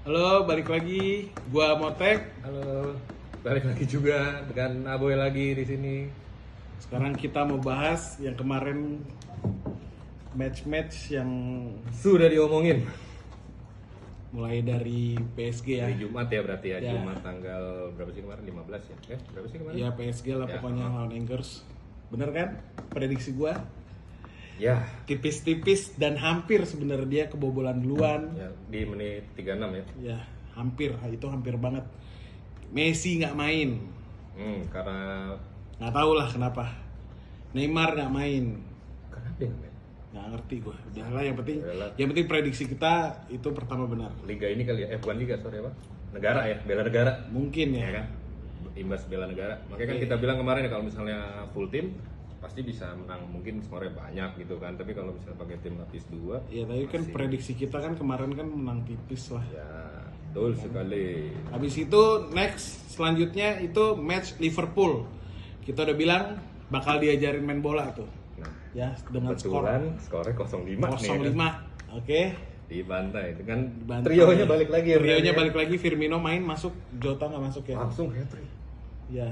Halo, balik lagi. Gua Motek. Halo, balik lagi juga dengan Aboy lagi di sini. Sekarang kita mau bahas yang kemarin match-match yang Sudah diomongin mulai dari PSG ya. hari Jumat ya berarti ya, Ya. Jumat tanggal berapa sih kemarin? 15 ya? Berapa sih kemarin? Ya PSG lah Ya. pokoknya lawan Angers. Bener kan? Prediksi gua Ya, tipis-tipis dan hampir sebenarnya dia kebobolan duluan. ya di menit 36 ya. Ya, itu hampir banget. Messi nggak main. Karena Nggak tahu lah kenapa. Neymar nggak main. dia nggak main. Nggak ngerti gua. Udah lah Udahlah. yang penting prediksi kita itu pertama benar. Liga ini kali ya, bukan liga, sorry apa? Negara ya, bela negara. Mungkin ya. Ya kan? Imbas bela negara. Makanya kan Oke. kita bilang kemarin ya kalau misalnya full tim pasti bisa menang, mungkin skornya banyak gitu kan. Tapi kalau misalnya pakai tim lapis 2 Ya tapi kan masih- prediksi kita kan kemarin kan menang tipis lah. Ya, betul sekali. Habis itu next selanjutnya itu match Liverpool. Kita udah bilang bakal diajarin main bola tuh. Nah, Ya dengan skor kebetulan skornya 0-5 nih 0-5. kan. Oke. Dibantai dengan Bantai. trionya balik lagi ya. Trionya berarti balik lagi, Firmino main masuk, Jota nggak masuk ya. ya. Langsung hat-trick. Ya.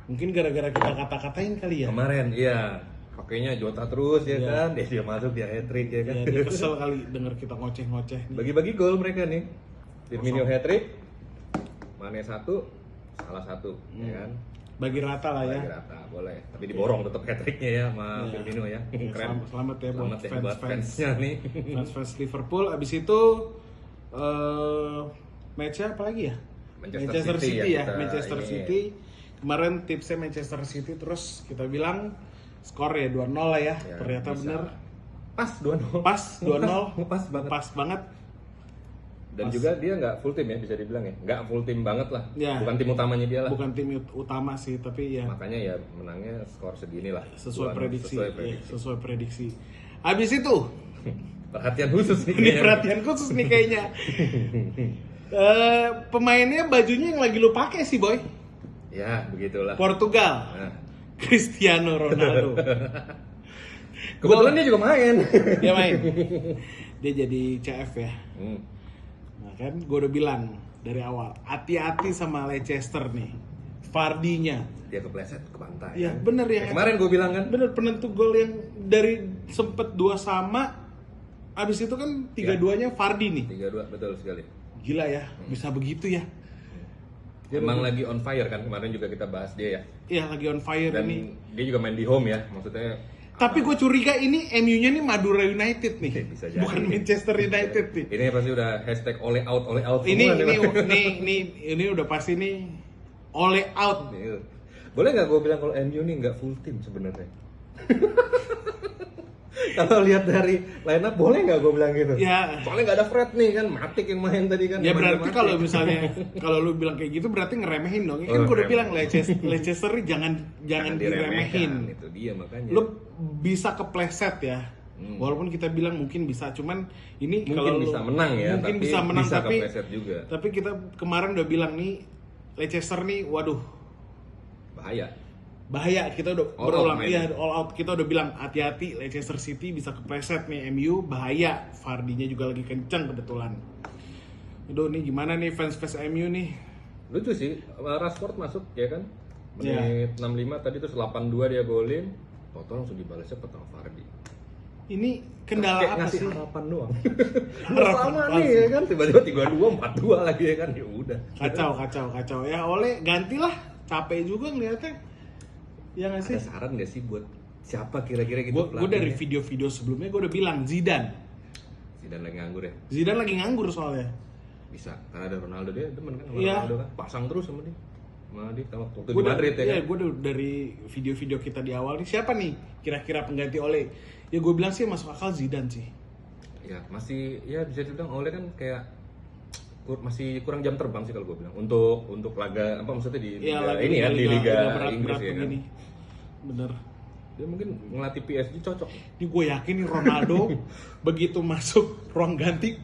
Mungkin gara-gara kita kata-katain kali ya. Kemarin iya, pakainya Jota terus ya Iya. kan. Dia masuk dia hat-trick ya kan. Ya, dia kesel kali denger kita ngoceh-ngoceh nih. Bagi-bagi gol mereka nih. Firmino Kosong. hat-trick. Mane 1, salah 1 ya kan. Bagi rata lah ya. Bagi rata boleh, tapi diborong tetap hat-tricknya ya sama Iya. Firmino ya. Ya, Keren. selamat ya buat Selamat ya buat fansnya nih. fans Liverpool. Abis itu matchnya apa lagi ya? Manchester City City ya, ya, kita Manchester ini. City. Kemarin tipsnya Manchester City, terus kita bilang skor ya 2-0 lah ya. Ya, Ternyata bisa. bener. Pas 2-0. Pas 2-0. Pas banget. Pas banget. Dan Pas. juga dia nggak full tim ya, bisa dibilang ya, nggak full tim banget lah. Ya. Bukan tim utamanya dia lah. Bukan tim utama sih, tapi ya Makanya ya menangnya skor segini lah. sesuai 2-0, prediksi. sesuai Ya, prediksi. sesuai prediksi. Habis itu Perhatian khusus nih. ini kayaknya. perhatian khusus nih kayaknya. Pemainnya bajunya yang lagi lu pakai sih boy. Ya begitulah. Portugal. Nah, Cristiano Ronaldo. kebetulan dia juga main. Dia main. Dia jadi CF ya. Hmm. Nah kan gue udah bilang dari awal, hati-hati sama Leicester nih. Vardy-nya. Dia kepleset ke pantai. Ya kan? bener ya. Kayak kemarin gue bilang kan. Bener penentu gol yang dari sempet 2-2, abis itu kan 3-2-nya Vardy nih. 3-2 betul sekali. Gila ya, bisa begitu ya. Dia Emang lagi on fire kan, kemarin juga kita bahas dia ya. Iya lagi on fire Dan ini. dia juga main di home ya, maksudnya. Tapi gue curiga ini MU-nya nih Madura United nih. Bisa jadi. Bukan Manchester United nih. Ini pasti udah hashtag oleh out Ini semua nih, Bang. ini udah pasti nih oleh out. Iya. Boleh nggak gue bilang kalau MU nih nggak full tim sebenarnya? Kalau lihat dari line up boleh nggak gue bilang gitu? Ya. Soalnya nggak ada Fred nih kan, Matic yang main tadi kan. Ya Main berarti Matic. kalau misalnya kalau lu bilang kayak gitu berarti ngeremehin dong. Ya kan Oh, gue udah remehin. bilang Leicester nih jangan diremehin. Itu dia makanya. Lu bisa kepleset ya. Hmm. Walaupun kita bilang mungkin bisa, cuman ini mungkin kalau bisa lu- menang ya, mungkin tapi bisa menang bisa tapi kepleset juga. tapi kita kemarin udah bilang nih Leicester nih waduh Bahaya. bahaya, kita udah All berulang out iya mainnya. all out, kita udah bilang hati-hati Leicester City bisa kepleset nih MU, bahaya. Vardy-nya juga lagi kenceng kebetulan. Aduh nih gimana nih fans MU nih. Lucu sih, Rashford masuk ya kan. Ya. Menit 65 tadi terus 82 dia golin. Toto langsung dibalasnya petang Vardy. Ini kendala Kayak apa ngasih sih? harapan doang. Harapan Sama palsu. nih ya kan, tiba-tiba 32 42 lagi ya kan. Ya udah. Kacau ya. Oleh gantilah, capek juga ngeliatnya. Ya nggak sih? Ada saran nggak sih buat siapa kira-kira gitu Gue dari pelatihnya? video-video sebelumnya gue udah bilang Zidane. Zidane lagi nganggur ya. Zidane lagi nganggur soalnya. Bisa, karena ada Ronaldo, dia demen kan sama Iya. Ronaldo kan. Pasang terus sama dia. Sama dia waktu Gue di Madrid ya kan. gue dari video-video kita di awal nih siapa nih kira-kira pengganti Ole? Ya gue bilang sih masuk akal Zidane sih. Ya, masih ya bisa dibilang Ole kan kayak masih kurang jam terbang sih kalau gue bilang untuk laga apa maksudnya di Iya, liga ini ya di liga Inggris ya kan. begini. Bener. Dia mungkin ngelatih PSG cocok. Ini gue yakin nih Ronaldo begitu masuk ruang ganti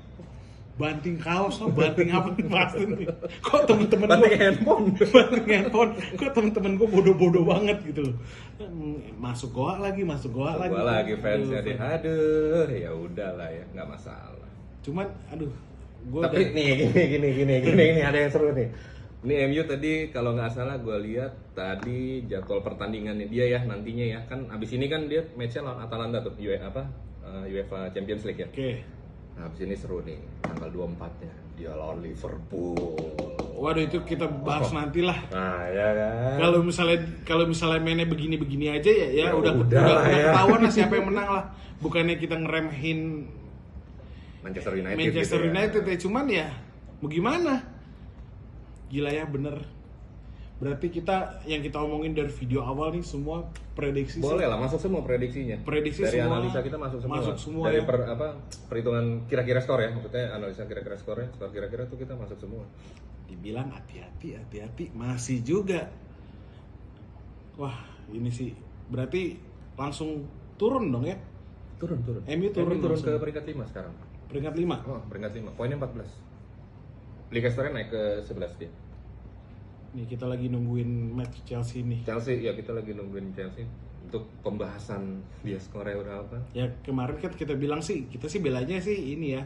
banting kaos, banting apa pasti nih. Kok temen-temen Banting gue handphone. banting handphone, kok temen-temen gue bodoh-bodoh banget gitu loh. Masuk goa lagi. Gua lagi fansnya dia. Aduh, ya udahlah ya, nggak masalah. Cuman, aduh, Tapi gini ada yang seru nih. Ini MU tadi kalau nggak salah gue lihat tadi jadwal pertandingannya dia ya nantinya ya kan abis ini kan dia matchnya lawan Atalanta tuh UEFA Champions League ya. Oke. Nah, abis ini seru nih tanggal 24-nya dia lawan Liverpool. Waduh, itu kita bahas nanti lah. Nah, ya kan. Kalau misalnya mainnya begini-begini aja ya Ya udah udah lah ya. ketahuan lah siapa yang menang lah. Bukannya kita ngeremehin Manchester United Manchester gitu ya. United ya, cuman ya mau gimana? Gila ya, bener. Berarti yang kita omongin dari video awal nih semua prediksi Boleh lah, masuk semua prediksinya. Prediksi dari semua, analisa kita masuk semua. masuk semua dari ya. perhitungan kira-kira skor ya, maksudnya analisa kira-kira skornya, skor kira-kira tuh kita masuk semua. Dibilang hati-hati masih juga. Wah, ini sih berarti langsung turun dong ya. Turun. MU turun ke langsung. peringkat 5 sekarang. Peringkat 5. Oh, peringkat 5. Poinnya 14. Liga Store naik ke 11 dia. Nih kita lagi nungguin match Chelsea nih. Chelsea ya kita lagi nungguin Chelsea untuk pembahasan dia skornya berapa. Ya kemarin kan kita bilang sih, kita sih belanya sih ini ya.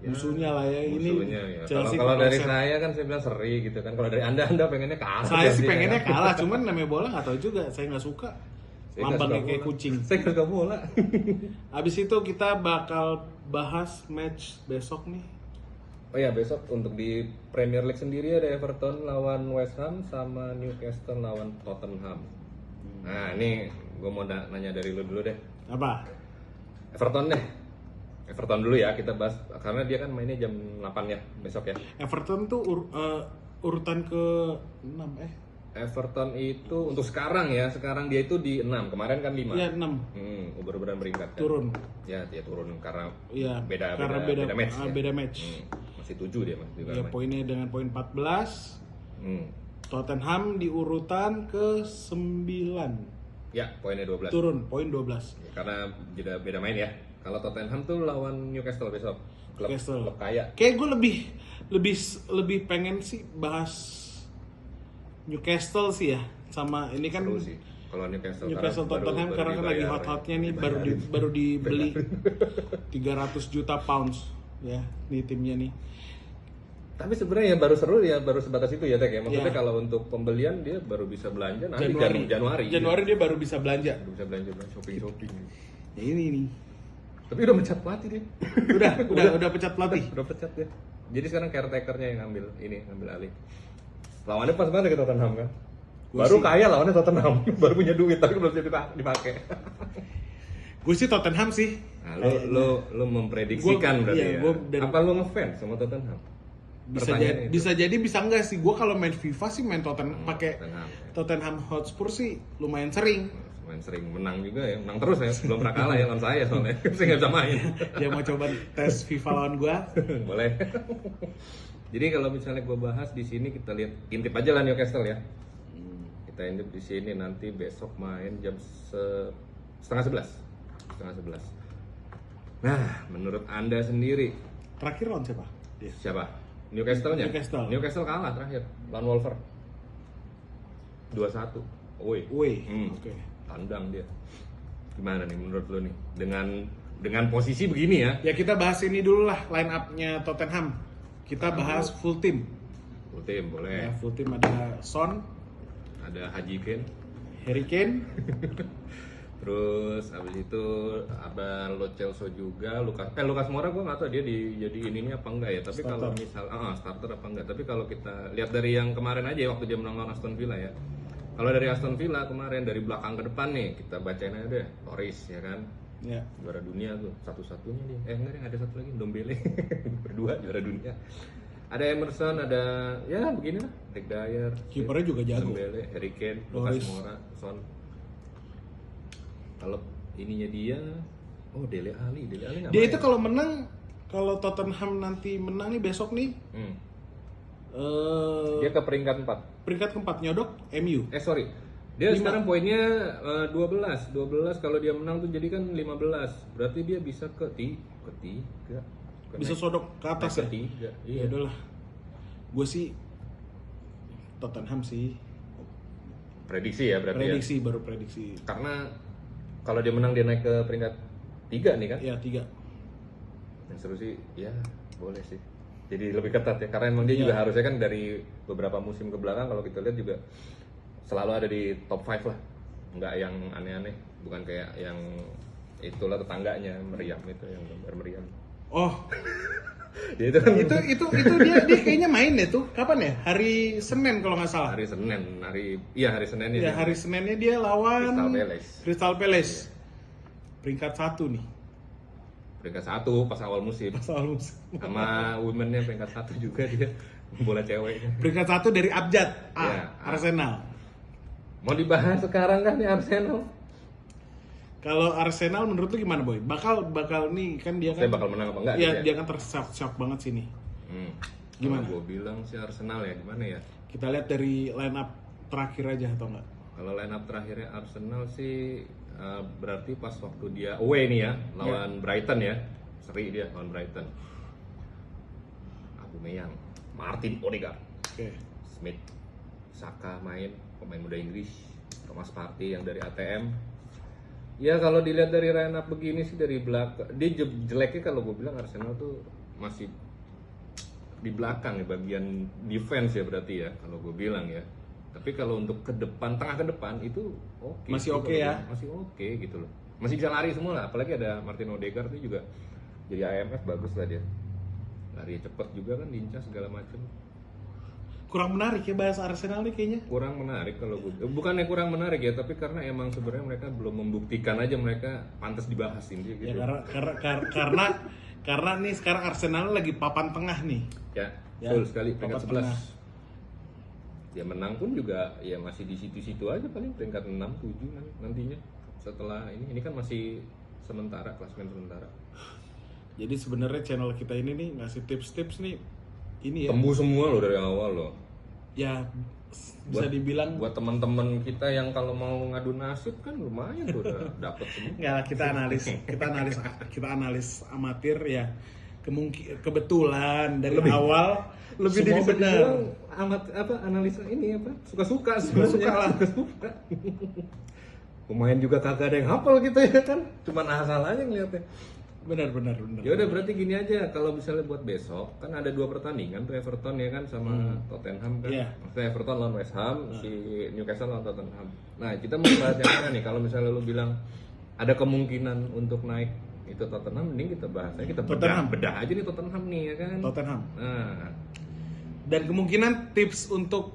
Musuhnya lah ya ini. Musuhnya ya. Chelsea Kalau dari kepleset. saya kan saya bilang seri gitu kan. Kalau dari Anda pengennya kalah. Saya sih Chelsea, pengennya ya. kalah, cuman namanya bola nggak tahu juga. Saya nggak suka. Saya nggak Lambangnya suka kayak bola. kucing. Saya nggak suka bola. Abis itu kita bakal bahas match besok nih. Oh ya besok untuk di Premier League sendiri ada Everton lawan West Ham sama Newcastle lawan Tottenham. Nah ini gue mau nanya dari lu dulu deh. Apa? Everton deh. Everton dulu ya kita bahas karena dia kan mainnya jam 8 ya besok ya. Everton tuh urutan ke 6 Everton itu untuk sekarang ya, sekarang dia itu di 6, kemarin kan 5. Iya 6. Uber-uberan beringkat kan. Turun. Ya, dia turun karena Iya. beda match. Ya. Beda match. Masih 7 dia masih Ya poinnya dengan poin 14. Tottenham di urutan ke 9. Ya, poinnya 12. Turun poin 12. Karena beda main ya. Kalau Tottenham tuh lawan Newcastle besok. Klub kaya. Kayak gue lebih pengen sih bahas Newcastle sih ya, sama ini kan Seru sih. Kalau Newcastle Tottenham karena kan lagi hot-hotnya nih, baru dibeli 300 juta pounds ya nih timnya nih. Tapi sebenarnya ya baru seru ya baru sebatas itu ya Tek ya. Maksudnya Ya. kalau untuk pembelian dia baru bisa belanja nanti Januari dia baru bisa belanja. Baru bisa belanja shopping. Ya ini nih. Tapi udah mencat pelatih dia. Udah pecat pelatih. Udah pecat dia. Jadi sekarang caretaker-nya yang ngambil alih. Lawannya pas banget ke Tottenham kan. Baru kaya lawannya Tottenham, baru punya duit tapi belum dipakai. Gue sih Tottenham sih. Nah, lu memprediksikan berarti ya. Apa lu ngefans sama Tottenham? Bisa jadi bisa enggak sih. Gue kalau main FIFA sih main Tottenham pakai Tottenham. Tottenham Hotspur sih lumayan sering. Main sering menang juga ya, menang terus ya, belum pernah kalah ya lawan saya soalnya, saya nggak bisa main. Yang mau coba tes FIFA lawan gue, boleh. Jadi kalau misalnya gue bahas di sini kita lihat intip aja lah Newcastle ya. Kita intip di sini nanti besok main jam setengah 11. Nah, menurut Anda sendiri terakhir lawan siapa? siapa? Newcastle-nya? Newcastle kalah terakhir lawan Wolver 2-1. Oke. Tandang dia. Gimana nih menurut lo nih dengan posisi begini ya? Ya kita bahas ini dulu lah line up-nya Tottenham. Kita bahas full team. Full team boleh. Ya, full team ada Son, Ada Haji Kane, Harry Kane, terus abis itu ada Lo Celso juga, Lucas Moura gue nggak tahu dia jadi ininya apa enggak ya. Tapi kalau misal starter apa enggak. Tapi kalau kita lihat dari yang kemarin aja waktu dia menang lawan Aston Villa ya. Kalau dari Aston Villa kemarin dari belakang ke depan nih kita bacain aja deh. Loris ya kan. ya. Juara dunia tuh satu-satunya dia. Enggak ada satu lagi Ndombele. Berdua juara dunia. Ada Emerson, ada ya beginilah, Rick Dyer, Kipernya juga jago. Ndombele, Harry Kane, Lucas Loris. Moura, Son. Kalau ininya dia, Dele Alli nggak Dia main. itu kalau menang, kalau Tottenham nanti menang nih besok nih, Dia ke peringkat 4. peringkat keempat nyodok MU. Sorry. Dia 5. sekarang poinnya 12 kalau dia menang tuh jadi kan 15. Berarti dia bisa ke tiga. Bisa sodok ke atas ya. Ketiga. Ya udahlah. Gue sih Tottenham sih. Prediksi ya berarti Baru prediksi. Karena kalau dia menang dia naik ke peringkat 3 nih kan. Ya 3. Yang seru sih ya boleh sih. Jadi lebih ketat ya, karena emang dia juga harusnya kan dari beberapa musim ke belakang kalau kita lihat juga selalu ada di top 5 lah, nggak yang aneh-aneh, bukan kayak yang itulah tetangganya meriam itu yang gambar meriam. Oh, Ya, itu kan itu dia kayaknya main deh tuh. Kapan ya? Hari Senin kalau nggak salah. hari Senin, hari Seninnya. Ya, hari Seninnya dia lawan Crystal Palace. Peringkat 1 nih. Peringkat 1 pas awal musim. Soal musim. Sama womennya peringkat 1 juga dia, bola cewek. Peringkat 1 dari abjad Ya, Arsenal. Mau dibahas sekarang kan nih Arsenal? Kalau Arsenal menurut lu gimana, Boy? Bakal nih kan dia kan. Saya bakal menang apa enggak? Iya, gitu ya? dia kan tershock banget sih nih. Gimana? Gue bilang sih Arsenal ya, gimana ya? Kita lihat dari line up terakhir aja atau enggak? Kalau line up terakhirnya Arsenal sih berarti pas waktu dia away nih ya, lawan Brighton ya. Seri dia lawan Brighton. Aubameyang, Martin Odegaard, Oke. Smith, Saka main, pemain muda Inggris, Thomas Partey yang dari ATM. Ya kalau dilihat dari line up begini sih dari belakang, dia jeleknya kalau gue bilang Arsenal tuh masih di belakang ya, bagian defense ya berarti ya kalau gue bilang ya. Tapi kalau untuk ke depan, tengah ke depan itu oke. Masih oke ya? Masih oke gitu loh. Masih bisa lari semua lah, apalagi ada Martin Odegaard itu juga jadi IMF bagus lah dia. Lari cepet juga kan, lincah segala macam. Kurang menarik ya bahas Arsenal nih kayaknya. Kurang menarik kalau gue, bukannya kurang menarik ya, tapi karena emang sebenarnya mereka belum membuktikan aja mereka pantas dibahas ini gitu. Ya karena nih sekarang Arsenal lagi papan tengah nih. Ya, Ya, betul sekali, peringkat papan 11. tengah. Ya menang pun juga ya masih di situ-situ aja, paling peringkat 6, 7 nantinya. Setelah ini kan masih sementara, klasemen sementara. Jadi sebenarnya channel kita ini nih ngasih tips-tips nih ini ya. Tembus semua loh dari awal loh. Ya bisa dibilang Buat teman-teman kita yang kalau mau ngadu nasib kan lumayan tuh udah dapet semua. enggak lah, kita analis amatir ya. Kebetulan dari awal Lebih semua bisa benar. dibilang amat apa analisa ini apa suka-suka sebenarnya. lah. Suka-suka. Pemain juga kagak ada yang hafal gitu ya kan, cuman asal aja ngeliatnya. Benar. Ya udah berarti gini aja, kalau misalnya buat besok kan ada 2 pertandingan tuh, Everton ya kan sama Tottenham kan. Iya. Maksudnya Everton lawan West Ham, si Newcastle lawan Tottenham. Nah, kita mau bahas yang mana nih? Kalau misalnya lu bilang ada kemungkinan untuk naik itu Tottenham, mending kita bahas aja, kita bedah aja nih Tottenham nih ya kan. Tottenham. Nah, Dan kemungkinan tips untuk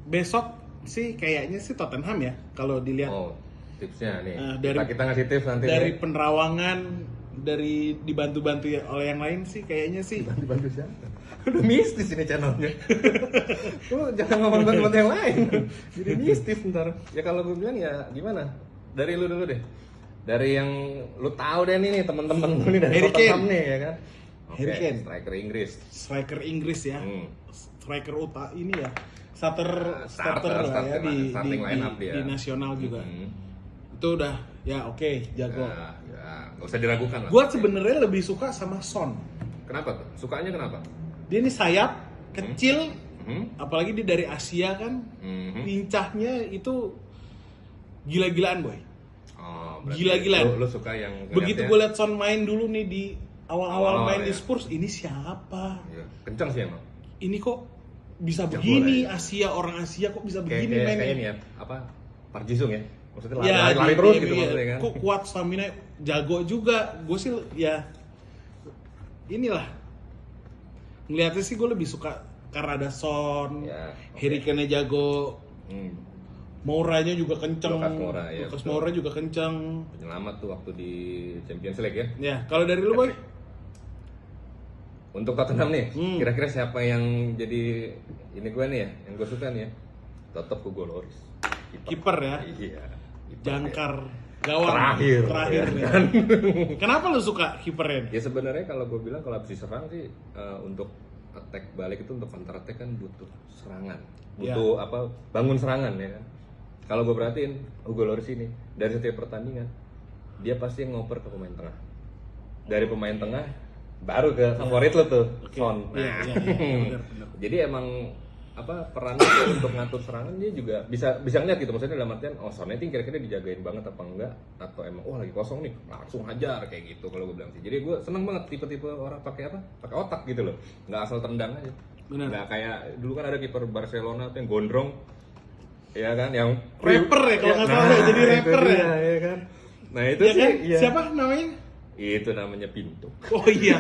besok sih kayaknya sih Tottenham ya kalau dilihat. oh, tipsnya nih. Dari- kita ngasih tips nanti Dari nih. penerawangan, dari dibantu-bantu ya oleh yang lain sih kayaknya sih. Dibantu siapa? Udah mistis ini channelnya. Lu jangan ngomong bantu yang lain. Jadi mistis ntar. Ya kalau gue bilang ya gimana? Dari lu dulu deh. Dari yang lu tahu deh nih teman-teman lu nih dari Harry Tottenham Kane. nih ya kan. Harry Kane. Striker Inggris. Striker Inggris ya. Striker ini ya. Starter Starter, lah ya starting line up dia. di nasional juga. Itu udah ya oke, jago. Ya, nggak usah diragukan lah. Gua sebenarnya lebih suka sama Son. Kenapa tuh? Sukanya kenapa? Dia ini sayap kecil, Hmm? apalagi dia dari Asia kan. Lincahnya itu gila-gilaan, Boy. Oh, berarti Gila-gilaan. Lu suka yang Begitu gue liat Son main dulu nih di awal-awal main di ya. Spurs, ini siapa? Ya, kencang sih emang. Ini kok bisa Jago begini? lah ya. Asia, orang Asia kok bisa begini Kayak mainnya? ini ya, apa? Park Ji Sung ya? Maksudnya Ya, lari terus iya, gitu iya. maksudnya kan. Kok kuat, stamina, jago juga. Gue sih ya inilah. Ngeliatnya sih gue lebih suka karena ada Son, Ya, Harry Kane jago, Mouranya juga kenceng, Lucas Moura, ya, Lucas betul. Moura juga kenceng. Penyelamat tuh waktu di Champions League ya. Ya, kalau dari lu, Boy? Untuk Tottenham nih, kira-kira siapa yang jadi ini gue nih ya, yang gue suka nih ya? Tetap Hugo Lloris. Kiper ya, Iya. jangkar gawang Terakhir ya. ya. Kenapa lu suka kipernya? Ya sebenarnya kalau gue bilang kalau habis diserang sih untuk attack balik itu, untuk counter attack kan butuh serangan, butuh apa, bangun serangan ya kan. Kalau gue perhatiin Hugo Lloris ini dari setiap pertandingan dia pasti ngoper ke pemain tengah, dari pemain tengah baru ke favorit lo tuh, Son. Iya, benar. Jadi emang perannya untuk ngatur serangan dia juga bisa ngeliat gitu, maksudnya dalam artian Son ini kira-kira dijagain banget apa enggak, atau emang lagi kosong nih langsung hajar kayak gitu kalau gue bilang sih. Jadi gue seneng banget tipe-tipe orang pakai otak gitu loh, nggak asal tendang aja. Benar. Nggak kayak dulu kan ada kiper Barcelona tuh yang gondrong, ya kan, yang Rapper ya kalau nggak salah, jadi rapper ya kan. Nah itu ya sih kan? ya. Siapa namanya? Itu namanya Pintu. Oh iya.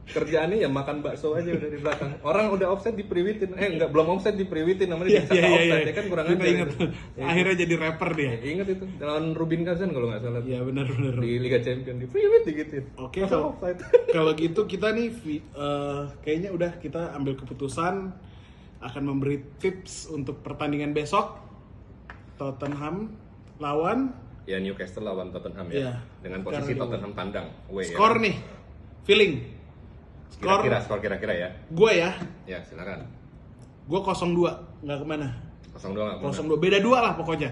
Kerjaannya ya makan bakso aja udah di belakang. Orang udah offset dipriwitin. Enggak, belum offset dipriwitin Iya, namanya disangka iya, offset. iya. Ya kan kurang Kita ajar. ingat. Itu. Akhirnya jadi rapper dia. Ingat itu. Lawan Rubin Kazan kalau nggak salah. Iya benar. Di Liga Champions di priwit digituin. Oke, Masa kalau offside. kalau gitu kita nih kayaknya udah kita ambil keputusan akan memberi tips untuk pertandingan besok Tottenham lawan Ya Newcastle lawan Tottenham Iya. ya. Dengan posisi Karena Tottenham tandang. Away, skor ya. nih, feeling. Skor Skor kira-kira ya. gue ya, Ya silakan. gue 0-2 nggak kemana. 0-2 nggak kemana? 0-2 beda 2 lah pokoknya.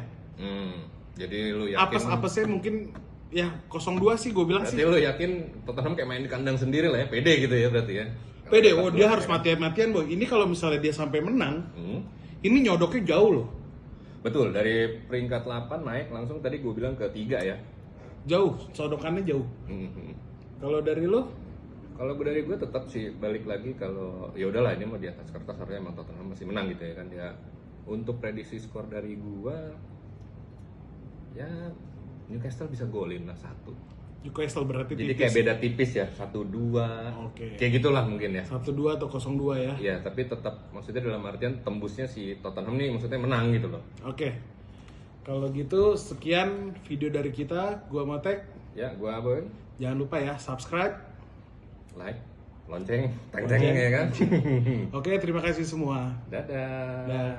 Jadi lu yakin? Apes-apesnya mungkin ya 0-2 sih gue bilang Berarti sih. lu yakin Tottenham kayak main di kandang sendiri lah ya, pede gitu ya berarti ya? Pede, dia harus mati-matian boy. Ini kalau misalnya dia sampai menang, ini nyodoknya jauh loh. Betul, dari peringkat 8 naik langsung tadi gue bilang ke 3 ya. Jauh, sodokannya jauh. Kalau dari lo? Kalau dari gue tetap sih balik lagi kalau ya udahlah ini mau di atas kertas harusnya emang Tottenham masih menang gitu ya kan ya. Untuk prediksi skor dari gue ya Newcastle bisa golin lah 1. Newcastle berarti Jadi tipis. kayak beda tipis ya, 1-2. Oke. Kayak gitulah mungkin ya. 1-2 atau 0-2 ya. Ya, tapi tetap maksudnya dalam artian tembusnya si Tottenham nih maksudnya menang gitu loh. Oke. Kalau gitu sekian video dari kita. Gua Motek. Ya, gua Boy. Jangan lupa ya subscribe, Like, lonceng, teng-teng ya kan. Oke, terima kasih semua. Dadah. Dah.